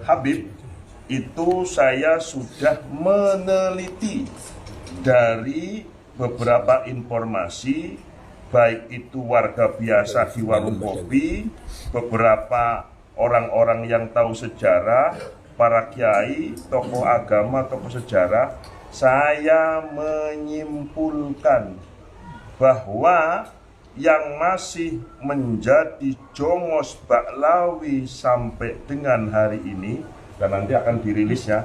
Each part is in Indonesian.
Habib, itu saya sudah meneliti dari beberapa informasi, baik itu warga biasa di warung kopi, beberapa orang-orang yang tahu sejarah, para kiai, tokoh agama, tokoh sejarah. Saya menyimpulkan bahwa yang masih menjadi Jongos Baklawi sampai dengan hari ini, dan nanti akan dirilis ya,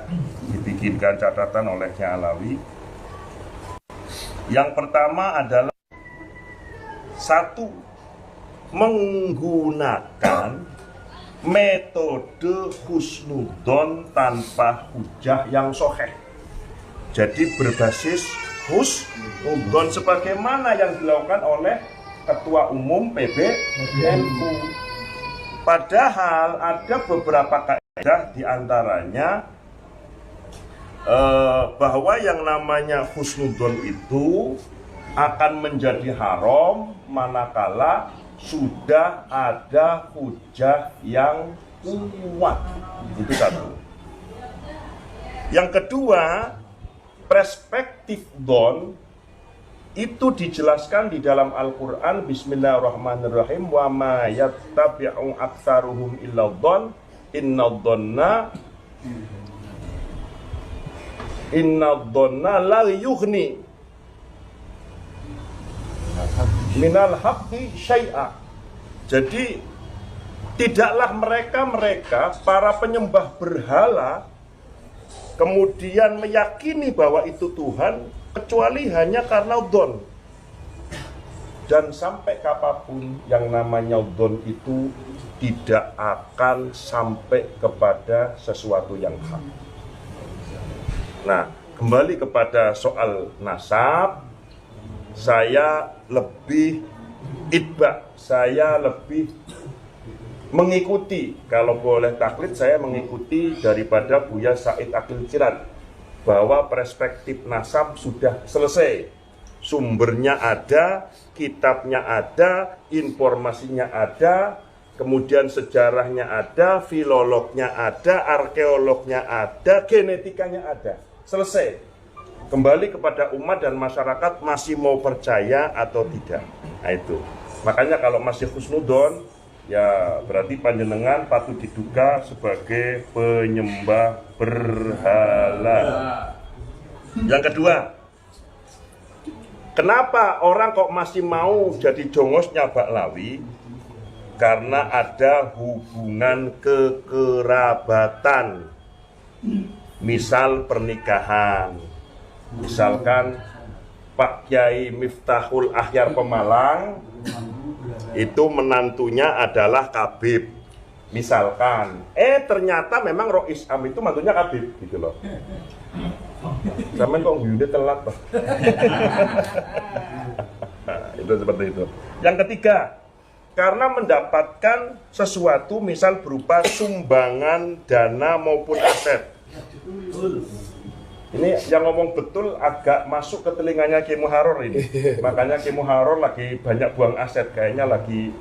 dibikinkan catatan oleh Nyai Alawi. Yang pertama adalah satu, menggunakan metode husnudon tanpa hujah yang sahih. Jadi berbasis husnudon sebagaimana yang dilakukan oleh Ketua Umum PBNU. Padahal ada beberapa kaidah diantaranya bahwa yang namanya husnudon itu akan menjadi haram manakala sudah ada hujah yang kuat. Itu satu. Yang kedua, perspektif don itu dijelaskan di dalam Al-Quran. Bismillahirrahmanirrahim. Wa ma yattabi'u aktsaruhum illa dhon inna dhonna la yughni minal haqqi syai'a. Jadi tidaklah mereka para penyembah berhala kemudian meyakini bahwa itu Tuhan kecuali hanya karena dhon. Dan sampai kapanpun yang namanya dhon itu tidak akan sampai kepada sesuatu yang hak. Nah, kembali kepada soal nasab, saya lebih mengikuti, kalau boleh taklid saya mengikuti daripada Buya Said Akil Cirat, bahwa perspektif nasab sudah selesai. Sumbernya ada, kitabnya ada, informasinya ada, kemudian sejarahnya ada, filolognya ada, arkeolognya ada, genetikanya ada. Selesai. Kembali kepada umat dan masyarakat masih mau percaya atau tidak. Nah itu. Makanya kalau masih husnudon, ya berarti panjenengan patut diduga sebagai penyembah berhala. Yang kedua, kenapa orang kok masih mau jadi jongosnya Baklawi? Karena ada hubungan kekerabatan. Misal pernikahan. Misalkan Pak Kiai Miftahul Ahyar Pemalang itu menantunya adalah Kabib. Misalkan, ternyata memang Roh Islam itu mantunya Kabib gitu loh. Sampai kok udah telat, Pak. Itu seperti itu. Yang ketiga, karena mendapatkan sesuatu misal berupa sumbangan dana maupun aset. Ini yang ngomong betul agak masuk ke telinganya Ki Muharor ini. Makanya Ki Muharor lagi banyak buang aset, kayaknya lagi.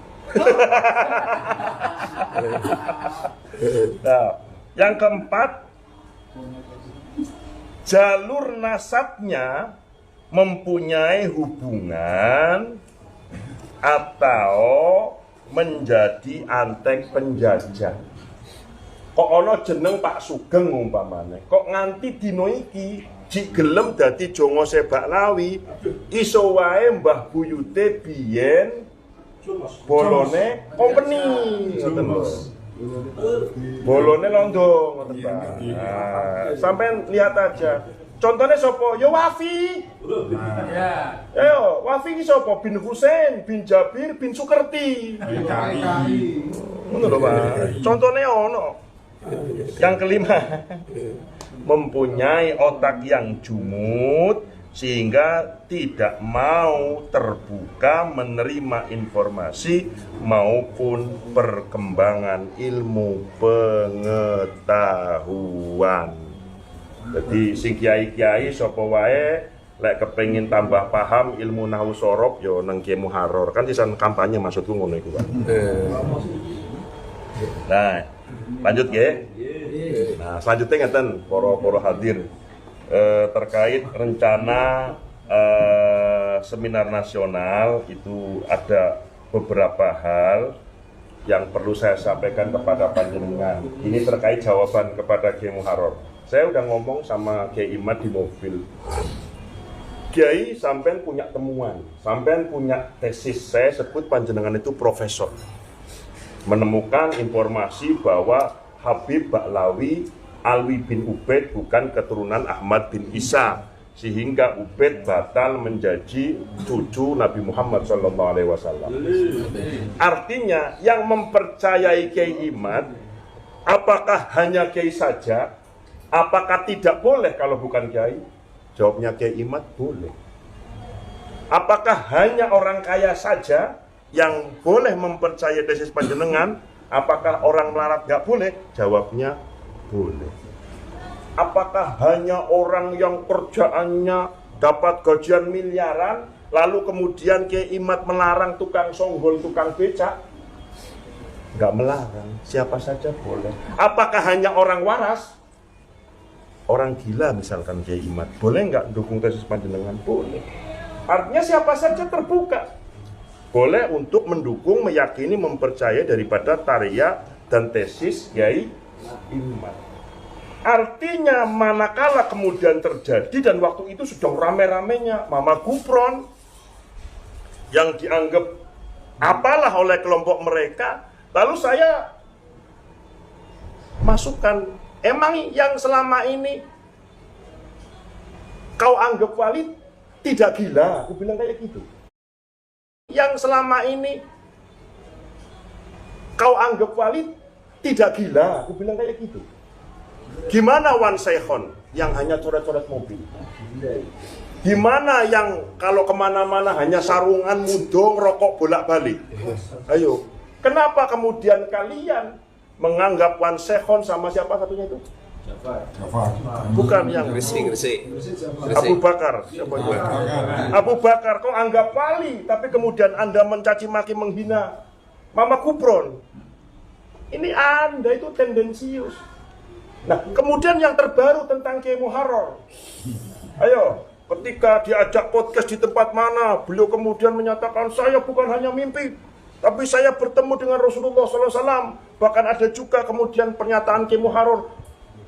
Nah, yang keempat, jalur nasabnya mempunyai hubungan atau menjadi antek penjajah. Kok ono jeneng Pak Sugeng umpamane, kok nganti dino iki jik gelem dadi jongose Baklawi, iso wae Mbah Buyute biyen bolone company ngoten lho. Bolone londo ngoten Pak. Nah, sampean lihat aja. Contohnya sopo? Yo Wafi. Ayo, Wafi ini sopo? Bin Husain, bin Jabir, bin Sukerti. Ngono lho Pak. Contohnya ono. Yang kelima, mempunyai otak yang jumut sehingga tidak mau terbuka menerima informasi maupun perkembangan ilmu pengetahuan. Jadi sing kiai-kiai sapa wae lek kepengin tambah paham ilmu nahwu sorob yo nang Ki Muharor. Kan sisan kampanye maksudku ngono iku, Pak. Nah, lanjut nggih. Nah, selanjutnya ngeten para hadir terkait rencana seminar nasional itu ada beberapa hal yang perlu saya sampaikan kepada panjenengan. Ini terkait jawaban kepada Kiai Muharrar. Saya udah ngomong sama Kiai Imad di mobil. Kiai, sampean punya temuan, sampean punya tesis. Saya sebut panjenengan itu profesor. Menemukan informasi bahwa Habib Ba'lawi Alwi bin Ubaid bukan keturunan Ahmad bin Isa, sehingga Ubaid batal menjadi cucu Nabi Muhammad SAW. Artinya yang mempercayai Kiai Imad, apakah hanya Kiai saja? Apakah tidak boleh kalau bukan Kiai? Jawabnya Kiai Imad, boleh. Apakah hanya orang kaya saja yang boleh mempercayai tesis panjenengan? Apakah orang melarat nggak boleh? Jawabnya boleh. Apakah hanya orang yang kerjaannya dapat gajian miliaran, lalu kemudian Kiai Imad melarang tukang songgol, tukang becak? Nggak melarang, siapa saja boleh. Apakah hanya orang waras? Orang gila misalkan Kiai Imad, boleh nggak dukung tesis panjenengan? Boleh. Artinya siapa saja terbuka. Boleh untuk mendukung, meyakini, mempercayai daripada karya dan tesis Kiai Imad. Artinya manakala kemudian terjadi dan waktu itu sudah rame-ramenya Mama Gufron yang dianggap apalah oleh kelompok mereka, lalu saya masukkan, emang yang selama ini kau anggap wali tidak gila? Aku bilang kayak gitu. Yang selama ini kau anggap wali tidak gila? Aku bilang kayak gitu. Gimana Wan Sehon yang hanya coret-coret mobil? Gimana yang kalau kemana-mana hanya sarungan, mudong, rokok bolak-balik? Ayo, kenapa kemudian kalian menganggap Wan Sehon sama siapa satunya itu? Bukan yang Gresik. Abu Bakar. Siapa itu? Abu Bakar, kau anggap wali, tapi kemudian Anda mencaci maki, menghina Mama Gufron. Ini Anda itu tendensius. Nah, kemudian yang terbaru tentang Kiai Muharrar. Ayo, ketika diajak podcast di tempat mana, beliau kemudian menyatakan, saya bukan hanya mimpi, tapi saya bertemu dengan Rasulullah SAW. Bahkan ada juga kemudian pernyataan Kiai Muharrar,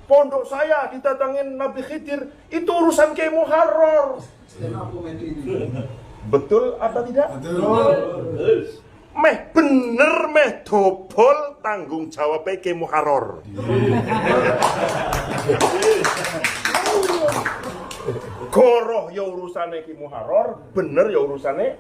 pondok saya didatangin Nabi Khidir, itu urusan Kiai Muharrar. Betul atau tidak? Betul. Meh bener, meh dobol tanggung jawab Kiai Muharrar. Goroh ya urusane Kiai Muharrar, bener ya urusane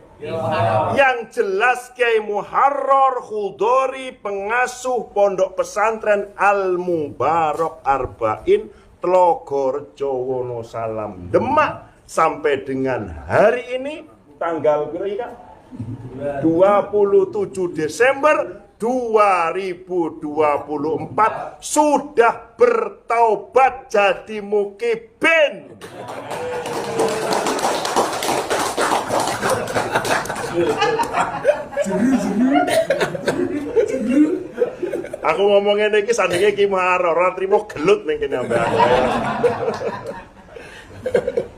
yang jelas Kiai Muharrar Khudori, pengasuh pondok pesantren Al Mubarak Arba'in Tlogorejo Wonosalam Demak, sampai dengan hari ini tanggal berapa? 27 Desember 2024 sudah bertaubat jadi mukibin. Aku ngomongin iki sandinge Ki Muharrar ora trimo gelut ning kene ambek aku.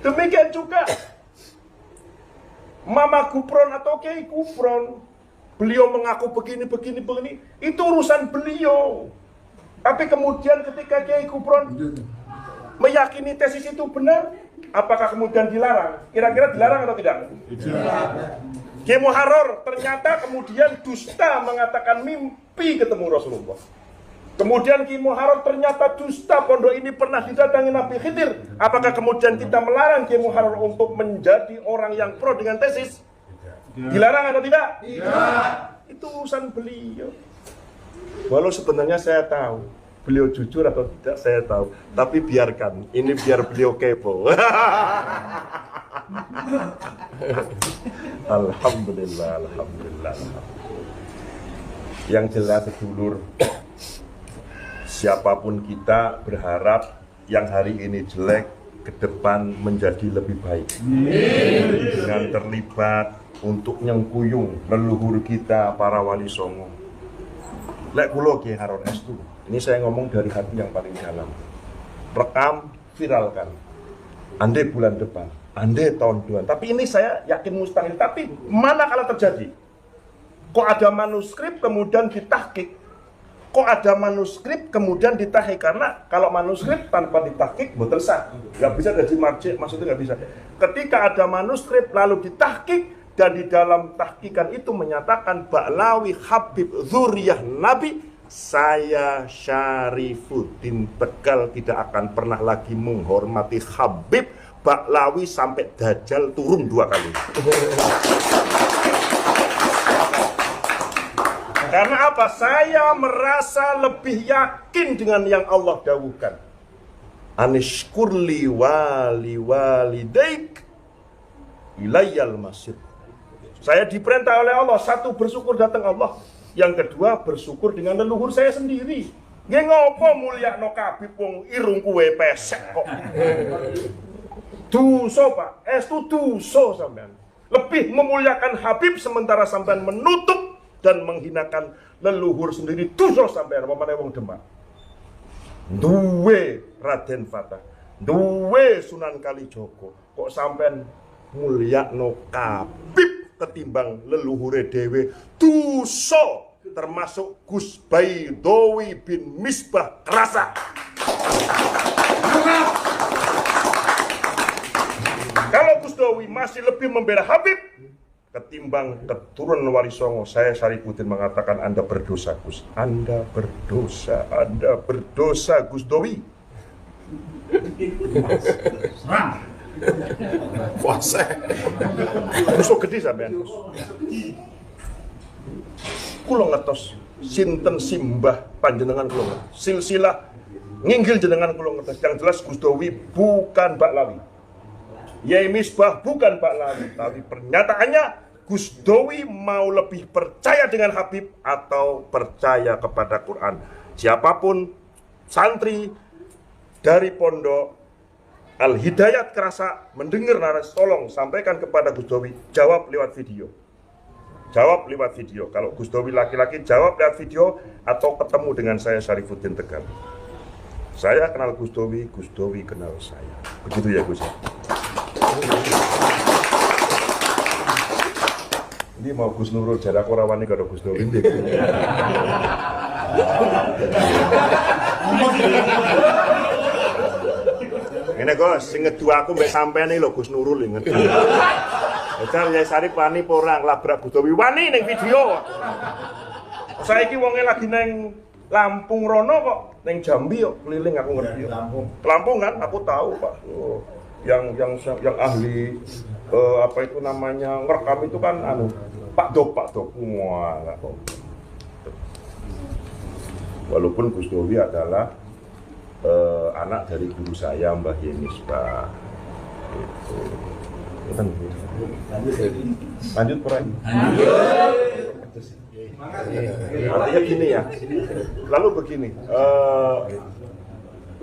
Demikian juga Mama Gufron atau Kiai Gufron, beliau mengaku begini, itu urusan beliau. Tapi kemudian ketika Kiai Gufron meyakini tesis itu benar, apakah kemudian dilarang? Kira-kira dilarang atau tidak? Tidak. Kiai Muharrar ternyata kemudian dusta mengatakan mimpi ketemu Rasulullah. Kemudian Kiai Muharrar ternyata dusta, pondok ini pernah didatangi Nabi Khidir. Apakah kemudian kita melarang Kiai Muharrar untuk menjadi orang yang pro dengan tesis? Dilarang atau tidak? Tidak. Itu urusan beliau. Walau sebenarnya saya tahu beliau jujur atau tidak saya tahu, tapi biarkan, ini biar beliau kepo. Alhamdulillah. Yang jelas sedulur, siapapun kita berharap yang hari ini jelek ke depan menjadi lebih baik. Dengan terlibat untuk nyengkuyung leluhur kita para wali songo. Lek kula Kiai Harun Estu, ini saya ngomong dari hati yang paling dalam. rekam, viralkan. Andai bulan depan, andai tahun depan. Tapi ini saya yakin mustahil. Tapi mana kalau terjadi? Kok ada manuskrip kemudian ditahkik? Kok ada manuskrip kemudian ditahkik? Karena kalau manuskrip tanpa ditahkik betul sah. Nggak bisa jadi marji, maksudnya nggak bisa. Ketika ada manuskrip lalu ditahkik, dan di dalam tahkikan itu menyatakan Ba'lawi Habib Dzurriyyah Nabi, saya Syarifuddin Tegal tidak akan pernah lagi menghormati Habib Ba'lawi sampai Dajjal turun 2 kali. Karena apa? Saya merasa lebih yakin dengan yang Allah dawuhkan. Anishkurli wali walidaik ilayyal masir. Saya diperintah oleh Allah, satu bersyukur datang Allah, yang kedua bersyukur dengan leluhur saya sendiri. Nggih ngopo mulyakno Habib wong irung kuwe pesek kok. Dosa Pak, estu dosa sampean. Lebih memuliakan Habib sementara sampean menutup dan menghinakan leluhur sendiri, dosa sampean pamane wong Demak. Duwe Raden Fatah, duwe Sunan Kalijaga, kok sampean mulyakno Habib ketimbang leluhure dhewe, dosa, termasuk Gus Baidowi bin Misbah kerasa. Kalau Gus Dowi masih lebih membela Habib ketimbang keturunan Wali Songo, saya Syarifuddin mengatakan Anda berdosa Gus, Anda berdosa Gus Dowi. Puasa. Dosa gede sampean. Kula ngertos sinten simbah panjenengan kula. Silsilah nginggil jenengan kula ngertos. Yang jelas Gus Dowi bukan Ba'lawi. Yai Misbah bukan Ba'lawi, tapi pernyataannya Gus Dowi mau lebih percaya dengan Habib atau percaya kepada Quran. Siapapun santri dari pondok Al-Hidayat kerasa mendengar narasi, tolong sampaikan kepada Gus Dowi, jawab lewat video. Jawab lewat video. Kalau Gus Dowi laki-laki, jawab lewat video atau ketemu dengan saya Syarifuddin Tegal. Saya kenal Gus Dowi kenal saya. Begitu ya Gus. Ini mau Gus Nurul jarak orawani karo Gus Dowi. Ini Gus, sing ngedu aku mbek sampean iki lho Gus Nurul ngedu. Edan Yai Syarif wani apa ora nglabrak Gus Dowi wani ning video. Saiki wonge lagi neng Lampung rono kok, neng Jambi kok keliling aku ngerti. Lampung kan aku tahu Pak. Oh, yang ahli apa itu namanya ngerekam itu kan anu Pak Dok. Walah. Walaupun Gus Dowi adalah anak dari guru saya Mbah Yemisbah. Lanjut Prof. Artinya gini ya. Lalu begini.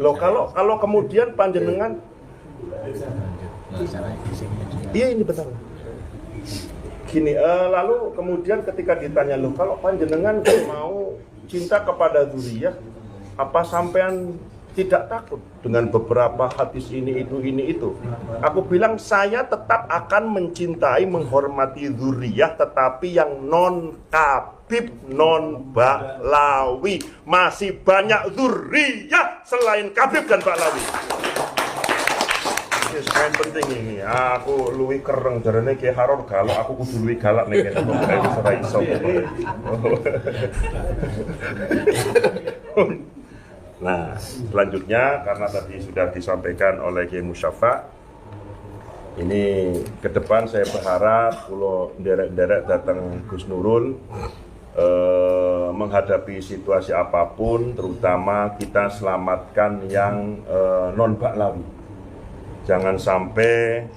Kalau kemudian panjenengan, iya ini benar. Gini, lalu kemudian ketika ditanya lo, kalau panjenengan mau cinta kepada dzurriyyah, apa sampean tidak takut dengan beberapa hadis ini itu? Aku bilang saya tetap akan mencintai, menghormati dzurriyyah, tetapi yang non Habib, non Ba'lawi. Masih banyak dzurriyyah selain Habib dan Ba'lawi. Ini yang penting ini. Aku luwih kereng jarane Ki Harun galak, aku kudu luwih galak nek kene kok ora iso. Nah, selanjutnya karena tadi sudah disampaikan oleh Kiai Musyafa, ini ke depan saya berharap kalau derek-derek datang Gus Nurul menghadapi situasi apapun, terutama kita selamatkan yang non Ba'lawi. Jangan sampai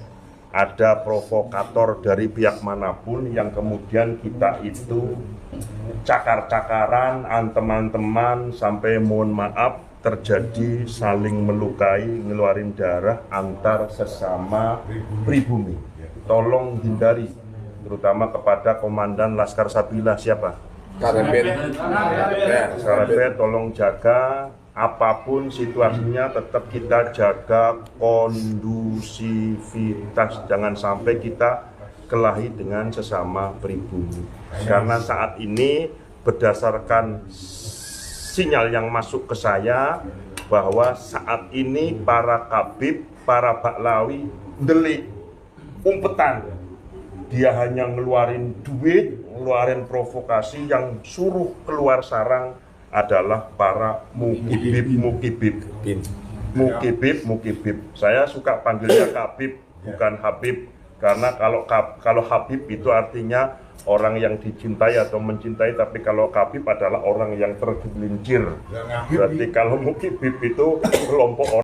ada provokator dari pihak manapun yang kemudian kita itu cakar-cakaran, teman-teman sampai mohon maaf terjadi saling melukai, ngeluarin darah antar sesama pribumi. Tolong hindari, terutama kepada Komandan Laskar Sabila siapa? Karepet. Karepet, tolong jaga apapun situasinya tetap kita jaga kondusivitas, jangan sampai kita kelahi dengan sesama pribumi. Karena saat ini berdasarkan sinyal yang masuk ke saya bahwa saat ini para kabib, para baklawi delik umpetan. Dia hanya ngeluarin duit, ngeluarin provokasi, yang suruh keluar sarang adalah para mukibib. Saya suka panggilnya kabib, bukan habib, karena kalau habib itu artinya orang yang dicintai atau mencintai, tapi kalau kabib adalah orang yang tergelincir. Berarti kalau mukibib itu kelompok orang